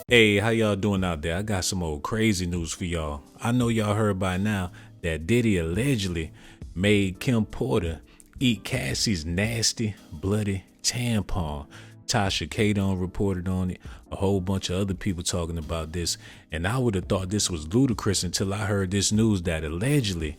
Hey, how y'all doing out there? I got some old crazy news for y'all. I know y'all heard by now that Diddy allegedly made Kim Porter eat Cassie's nasty, bloody tampon. Tasha K done reported on it. A whole bunch of other people talking about this. And I would have thought this was ludicrous until I heard this news that allegedly,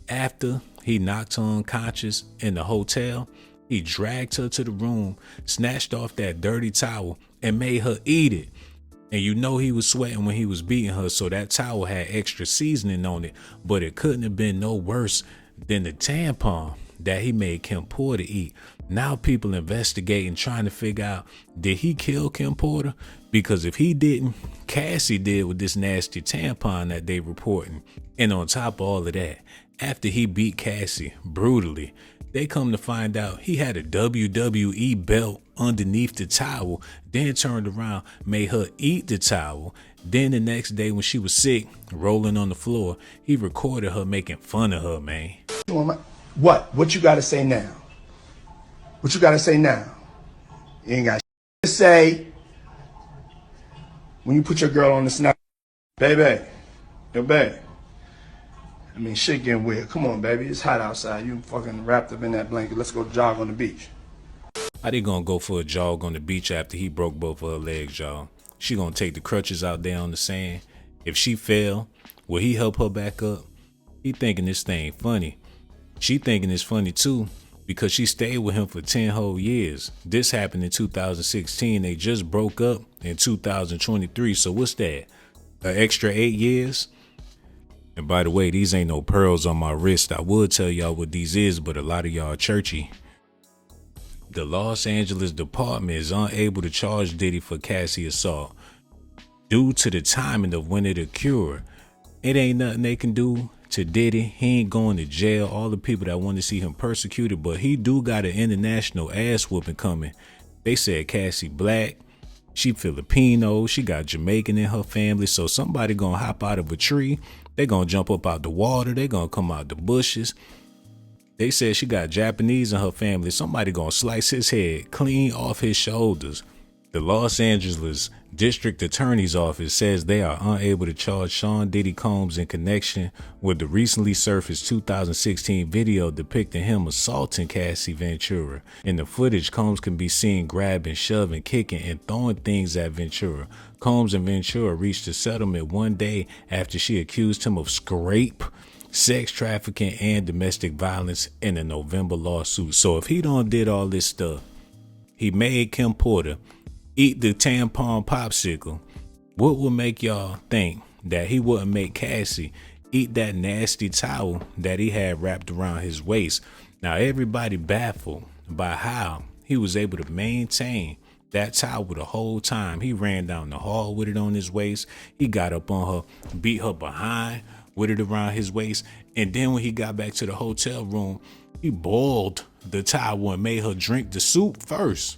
after he knocked her unconscious in the hotel, he dragged her to the room, snatched off that dirty towel, and made her eat it. And you know he was sweating when he was beating her, so that towel had extra seasoning on it, but it couldn't have been no worse than the tampon that he made Kim Porter eat. Now people investigating, trying to figure out, did he kill Kim Porter? Because if he didn't, Cassie did with this nasty tampon that they reporting. And on top of all of that, after he beat Cassie brutally, they come to find out he had a WWE belt underneath the towel, then turned around, made her eat the towel. Then the next day when she was sick, rolling on the floor, he recorded her making fun of her, man. What? What you got to say now? What you got to say now? You ain't got to say when you put your girl on the snap. Baby, yo, babe. I mean, shit getting weird. Come on, baby. It's hot outside. You fucking wrapped up in that blanket. Let's go jog on the beach. How they gonna go for a jog on the beach after he broke both of her legs, y'all? She gonna take the crutches out there on the sand. If she fell, will he help her back up? He thinking this thing funny. She thinking it's funny too, because she stayed with him for 10 whole years. This happened in 2016. They just broke up in 2023. So what's that? An extra 8 years? And by the way, these ain't no pearls on my wrist. I would tell y'all what these is, but a lot of y'all churchy. The Los Angeles Department is unable to charge Diddy for Cassie assault due to the timing of when it occurred. It ain't nothing they can do to Diddy. He ain't going to jail. All the people that want to see him persecuted, but he do got an international ass whooping coming. They said Cassie black, she Filipino, she got Jamaican in her family, so somebody gonna hop out of a tree. They gonna jump up out the water. They gonna come out the bushes. They said she got Japanese in her family. Somebody gonna slice his head clean off his shoulders. The Los Angeles District Attorney's Office says they are unable to charge Sean Diddy Combs in connection with the recently surfaced 2016 video depicting him assaulting Cassie Ventura. In the footage, Combs can be seen grabbing, shoving, kicking, and throwing things at Ventura. Combs and Ventura reached a settlement one day after she accused him of scrape, sex trafficking, and domestic violence in a November lawsuit. So if he done did all this stuff, he made Kim Porter eat the tampon popsicle, what would make y'all think that he wouldn't make Cassie eat that nasty towel that he had wrapped around his waist? Now everybody baffled by how he was able to maintain that towel the whole time. He ran down the hall with it on his waist. He got up on her, beat her behind with it around his waist. And then when he got back to the hotel room, he boiled the towel and made her drink the soup first.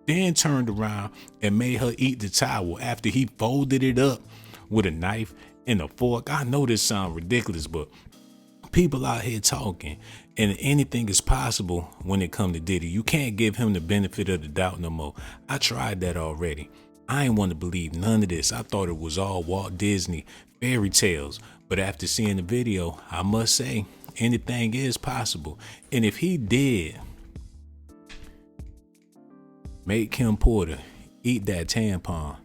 Then turned around and made her eat the towel after he folded it up with a knife and a fork. I know this sounds ridiculous, but people out here talking, and anything is possible when it comes to Diddy. You can't give him the benefit of the doubt no more. I tried that already. I ain't want to believe none of this. I thought it was all Walt Disney fairy tales. But after seeing the video, I must say anything is possible. And if he did make Kim Porter eat that tampon,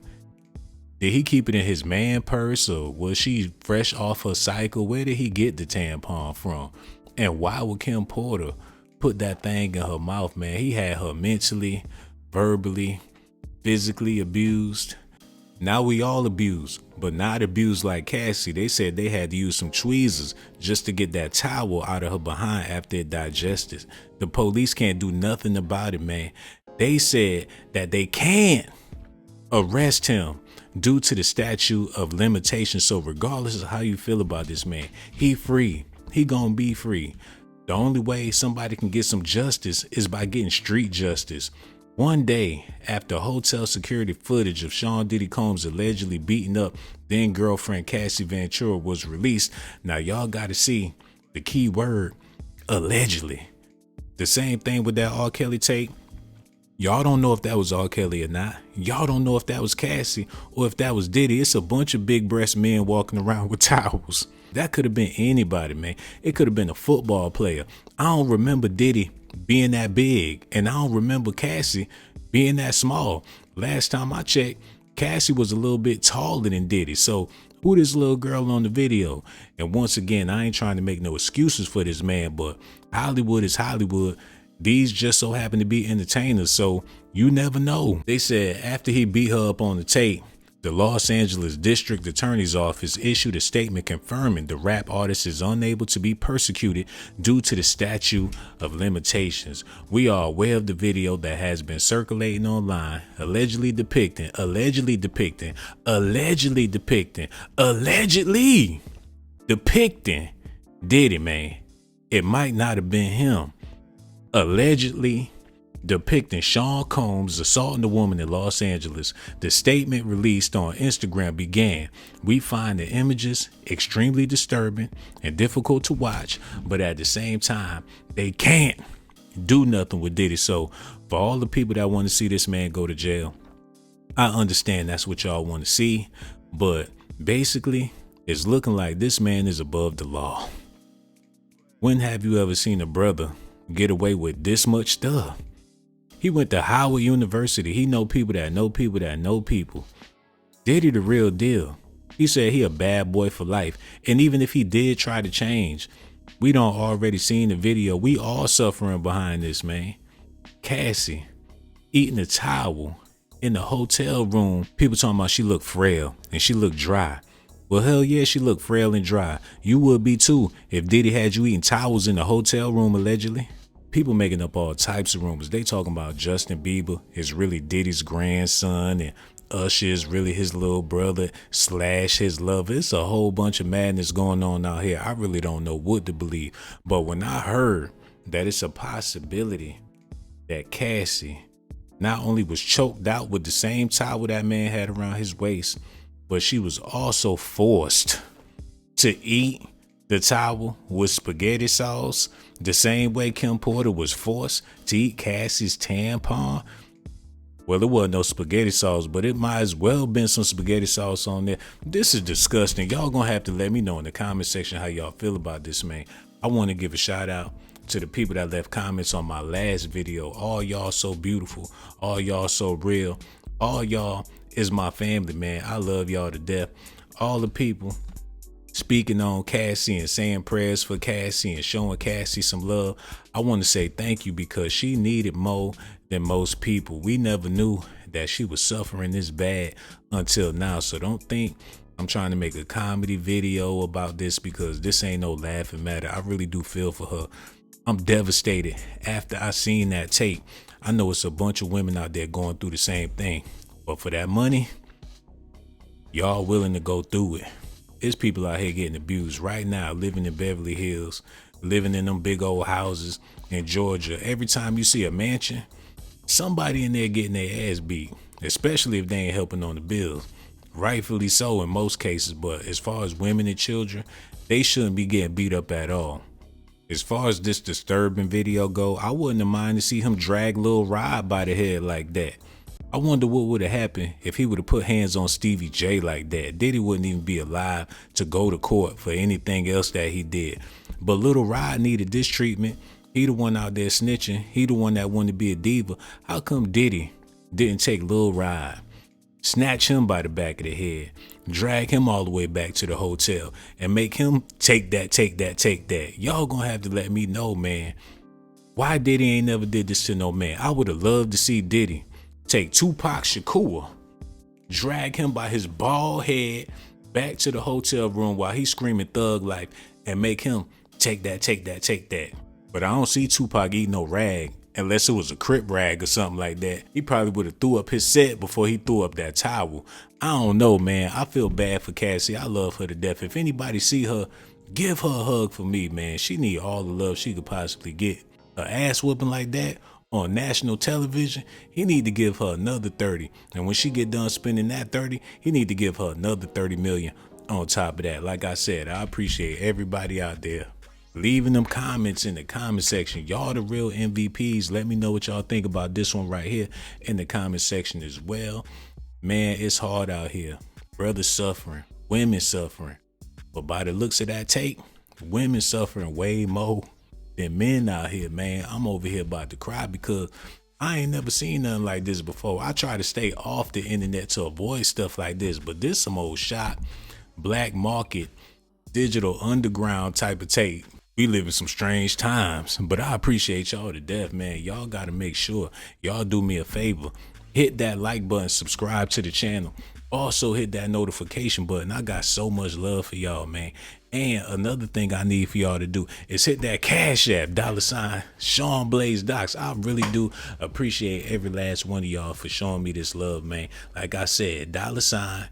did he keep it in his man purse, or was she fresh off her cycle? Where did he get the tampon from? And why would Kim Porter put that thing in her mouth, man? He had her mentally, verbally, physically abused. Now we all abused, but not abused like Cassie. They said they had to use some tweezers just to get that towel out of her behind after it digested. The police can't do nothing about it, man. They said that they can't arrest him due to the statute of limitations. So regardless of how you feel about this man, he free. He gonna be free. The only way somebody can get some justice is by getting street justice. One day after hotel security footage of Sean Diddy Combs allegedly beating up then girlfriend Cassie Ventura was released. Now y'all gotta see the key word, allegedly. The same thing with that R. Kelly tape. Y'all don't know if that was R. Kelly or not. Y'all don't know if that was Cassie or if that was Diddy. It's a bunch of big breast men walking around with towels. That could have been anybody, man. It could have been a football player. I don't remember Diddy being that big, and I don't remember Cassie being that small. Last time I checked, Cassie was a little bit taller than Diddy. So who this little girl on the video? And once again, I ain't trying to make no excuses for this man, but Hollywood is Hollywood. These just so happen to be entertainers, so you never know. They said after he beat her up on the tape, the Los Angeles District Attorney's Office issued a statement confirming the rap artist is unable to be persecuted due to the statute of limitations. We are aware of the video that has been circulating online, allegedly depicting Diddy, man. It might not have been him. Allegedly depicting Sean Combs assaulting a woman in Los Angeles. The statement released on Instagram began, "We find the images extremely disturbing and difficult to watch, but at the same time, they can't do nothing with Diddy." So for all the people that want to see this man go to jail, I understand that's what y'all want to see, but basically it's looking like this man is above the law. When have you ever seen a brother get away with this much stuff? He went to Howard University. He know people that know people that know people. Diddy the real deal. He said he a bad boy for life. And even if he did try to change, we don't already seen the video. We all suffering behind this, man. Cassie eating a towel in the hotel room. People talking about she looked frail and she looked dry. Well, hell yeah, she looked frail and dry. You would be too if Diddy had you eating towels in the hotel room, allegedly. People making up all types of rumors. They talking about Justin Bieber is really Diddy's grandson and Usher is really his little brother / his lover. It's a whole bunch of madness going on out here. I really don't know what to believe. But when I heard that it's a possibility that Cassie not only was choked out with the same towel that man had around his waist, but she was also forced to eat the towel with spaghetti sauce, the same way Kim Porter was forced to eat Cassie's tampon. Well, it wasn't no spaghetti sauce, but it might as well been some spaghetti sauce on there. This is disgusting. Y'all gonna have to let me know in the comment section how y'all feel about this, man. I want to give a shout out to the people that left comments on my last video. All y'all so beautiful. All y'all so real. All y'all is my family, man. I love y'all to death. All the people speaking on Cassie and saying prayers for Cassie and showing Cassie some love. I want to say thank you because she needed more than most people. We never knew that she was suffering this bad until now. So don't think I'm trying to make a comedy video about this because this ain't no laughing matter. I really do feel for her. I'm devastated after I seen that tape. I know it's a bunch of women out there going through the same thing, but for that money, y'all willing to go through it. There's people out here getting abused right now, living in Beverly Hills, living in them big old houses in Georgia. Every time you see a mansion, somebody in there getting their ass beat, especially if they ain't helping on the bills. Rightfully so in most cases, but as far as women and children, they shouldn't be getting beat up at all. As far as this disturbing video go, I wouldn't have mind to see him drag Lil Rod by the head like that. I wonder what would have happened if he would have put hands on Stevie J like that. Diddy wouldn't even be alive to go to court for anything else that he did. But Lil Rod needed this treatment. He the one out there snitching. He the one that wanted to be a diva. How come Diddy didn't take Lil Rod, snatch him by the back of the head, drag him all the way back to the hotel, and make him take that? Y'all gonna have to let me know, man. Why Diddy ain't never did this to no man? I would have loved to see Diddy take Tupac Shakur, drag him by his bald head back to the hotel room while he's screaming thug life and make him take that. But I don't see Tupac eat no rag unless it was a Crip rag or something like that. He probably would have threw up his set before he threw up that towel. I don't know, man. I feel bad for Cassie. I love her to death. If anybody see her, give her a hug for me, man. She need all the love she could possibly get. Her ass whooping like that on national television, he need to give her another 30. And when she get done spending that 30, he need to give her another 30 million on top of that. Like I said, I appreciate everybody out there leaving them comments in the comment section. Y'all the real MVPs. Let me know what y'all think about this one right here in the comment section as well. Man, it's hard out here. Brothers suffering, women suffering. But by the looks of that tape, women suffering way more than men out here, man. I'm over here about to cry because I ain't never seen nothing like this before. I try to stay off the internet to avoid stuff like this, but this some old shot, black market, digital underground type of tape. We live in some strange times, but I appreciate y'all to death, man. Y'all got to make sure y'all do me a favor. Hit that like button, subscribe to the channel. Also hit that notification button. I got so much love for y'all, man. And another thing I need for y'all to do is hit that Cash App, $ Sean Blaze Docs. I really do appreciate every last one of y'all for showing me this love, man. Like I said, $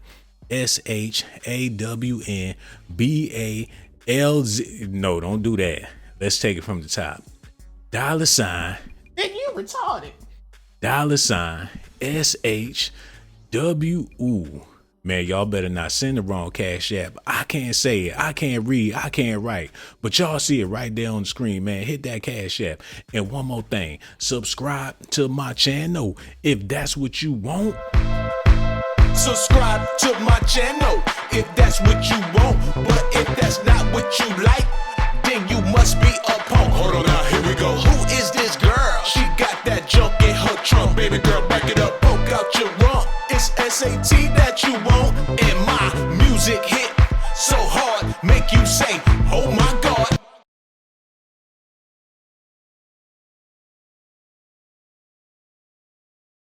SHAWNBALZ. No, don't do that. Let's take it from the top. $. Nigga, you retarded. $SHWU. Man, y'all better not send the wrong Cash App. I can't say it. I can't read. I can't write. But y'all see it right there on the screen, man. Hit that Cash App. And one more thing. Subscribe to my channel if that's what you want. Subscribe to my channel if that's what you want. But if that's not what you like, then you must be a punk. Hold on now, here we go. Who is this girl? She got that junk in her trunk. Baby girl, back it up, poke out your rump. It's S.A.T that you want, and my music hit so hard, make you say, oh my God.